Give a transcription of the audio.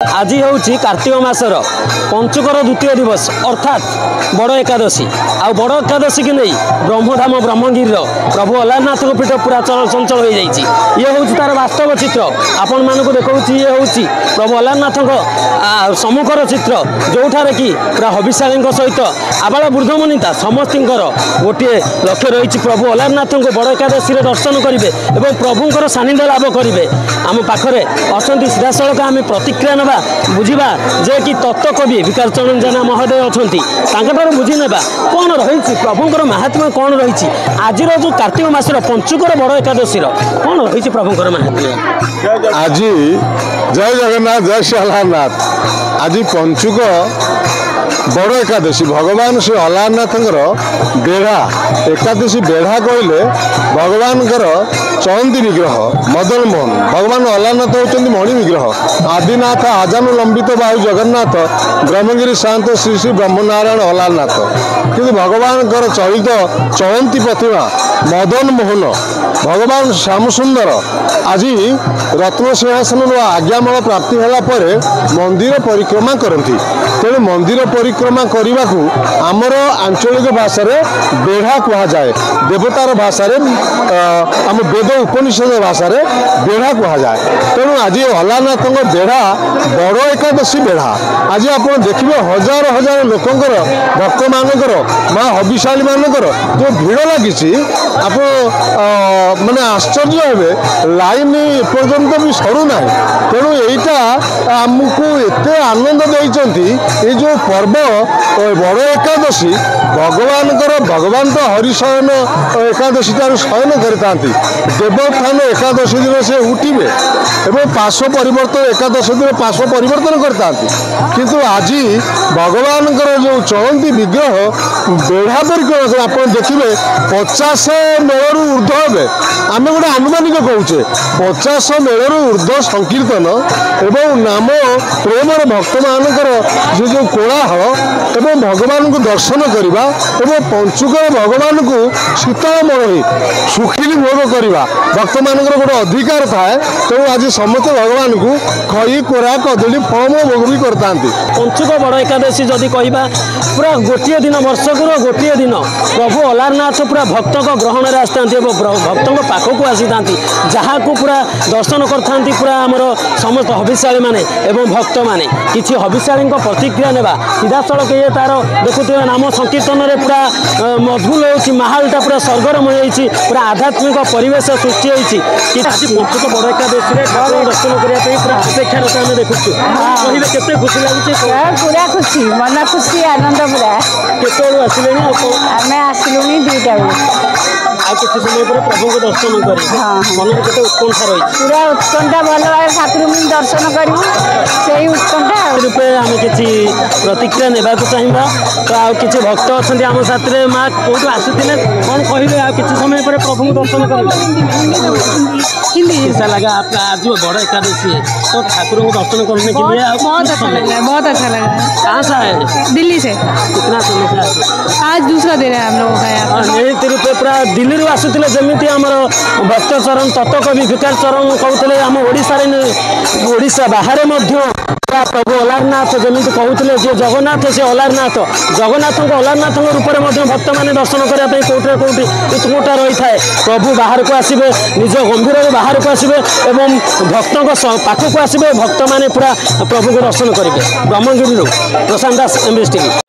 आज हूँ कार्तिक मासर पंचुकर द्वितीय दिवस अर्थात बड़ एकादशी आ बड़ एकादशी की नहीं ब्रह्मधाम ब्रह्मगिर प्रभु अलारनाथ पीठ पूरा चंचल हो जाए ये हूँ तार वास्तव चित्र आपण मानक देखा ये हूँ प्रभु अलारनाथ सम्मुखर चित्र जो ठारे कि पूरा हविशाली सहित आबाल वृद्ध मुनिता समस्त गोटे लक्ष्य रही प्रभु अलारनाथ को बड़ एकादशी दर्शन करेंगे और प्रभुंर सानिध्य लाभ करेंगे आम पाखे अच्छा सीधासख आम प्रतिक्रिया ना बुझा जे कि तत्वकवि विकार चरण जेना महोदय अच्छा बुझी ना कौन रही प्रभुंर महात्म्य कौन रही आज जो कार्तिक मासर पंचुकर बड़ एकादशी कौन रही प्रभुंर महात्म्य आज जय जगन्नाथ जय श्री अलारनाथ आज पंचुक बड़ एकादशी भगवान श्री अलारनाथ बेढ़ा एकादशी बेढ़ा कहले भगवान चयंती विग्रह मदन मोहन भगवान अलारनाथ होती मणि विग्रह आदिनाथ आजानुलंबित बाहु जगन्नाथ ब्रह्मगिरी शांत श्री श्री ब्रह्मनारायण अलारनाथ कि भगवान चरित चयंती प्रतिमा मदन मोहन भगवान श्याम सुंदर आज रत्न सिंहासन आज्ञामल प्राप्ति है मंदिर परिक्रमा करती तेणु मंदिर परिक्रमा करने को आमर आंचलिक भाषा बेढ़ा कहुए देवतार भाषा आम वेद उपनिषद भाषा बेढ़ा कहुए तेणु आज अलारनाथ बेढ़ा बड़ एकादशी बेढ़ा आज आप देखिए हजार हजार लोकंर भक्त मानकर माँ हविशाली मानकर जो भिड़ लगी आप माने आश्चर्य हे लाइन एपर्यंत भी सरुना तेणु यहीटा आमको एत आनंद देती ये जो पर्व बड़ एकादशी भगवान तो हरिशयन एकादशी तार शयन करते देवोत्थान एकादशी दिन से उठे एवं पार्श्व परिवर्तन एकादशी दिन पार्श्व परिवर्तन करते किंतु आज भगवान जो चयंती विग्रह बेढ़ा परिक्रमा आप देखिए 50 मेलू ऊर्ध हे आम गोटे आनुमानिक कहे 50 मेलू ऊर्ध संकीर्तन एवं नाम प्रेमर भक्त मानकर जो कोलाहल एवं भगवान को दर्शन करवा एवं पंचुक भगवान को शीतलमय सुखिली भोग करवा भक्त मानकर गोटे अधिकार थाए तेणु आज समस्त भगवान को खई कोरा कदली फल भोग भी करते पंचुक बड़ एकादशी जदि कहवा पूरा गोटे दिन वर्षक गोटे दिन प्रभु अलारनाथ पूरा भक्त ग्रहण में आसता भक्त पाखक आसी जहाँ को पूरा दर्शन करते पूरा आमर समस्त हविशाली माने एवं भक्त माने किसी हविशाली प्रतिक्रिया नेबा सीधा सड़क ये तार देखुए नाम संकीर्तन में पूरा मधुल हो माहौलटा पूरा सरगरमय हो पूरा आध्यात्मिक परिवेश सृष्टि होती पंचुक बड़ एकादशी दर्शन करने पूरा अपेक्षा आम देखु कहे केते खुशी लगे पूरा खुशी मन खुशी आनंद पूरा केत आसिले आम आसलुनी 2टा किसी समय पर प्रभु को दर्शन कर मन में केते उत्कंठा रही पूरा उत्कंठा भल भाव ठाकुर दर्शन करूँ से उत्कंठा रूपे आम कि प्रतिक्रिया नेबा चाहिए तो आ किसी भक्त अच्छा आम साथ में माँ कौटू आसुले कौन कहे आ किसी समय पर प्रभु को दर्शन हिंदी कैसा लगा आपका आज बड़ा एकादशी है तो ठाकुर को दर्शन करने के लिए बहुत अच्छा लगा बहुत अच्छा लगा कहाँ से आए दिल्ली से कितना समय से आए आज दूसरा दिन है हम लोगों का यहाँ निहित रूपे पूरा दिल्ली आसुले जमी आमर भक्त चरण तत्वकवि विकार चरण कहते आम ओडिशा बाहर प्रभु अलारनाथ जमी कहते जे जगन्नाथ से अलारनाथ जगन्नाथ अलारनाथ रूप में भक्त मैंने दर्शन करने कौटे कौटी उत्कंठा रही है प्रभु बाहर को आसबे निज गंभीर बाहर को आसबे एवं भक्तों पाखक आसबे भक्त मैंने पूरा प्रभु को दर्शन करेंगे ब्रह्मगिरी प्रशांत दास MBS TV।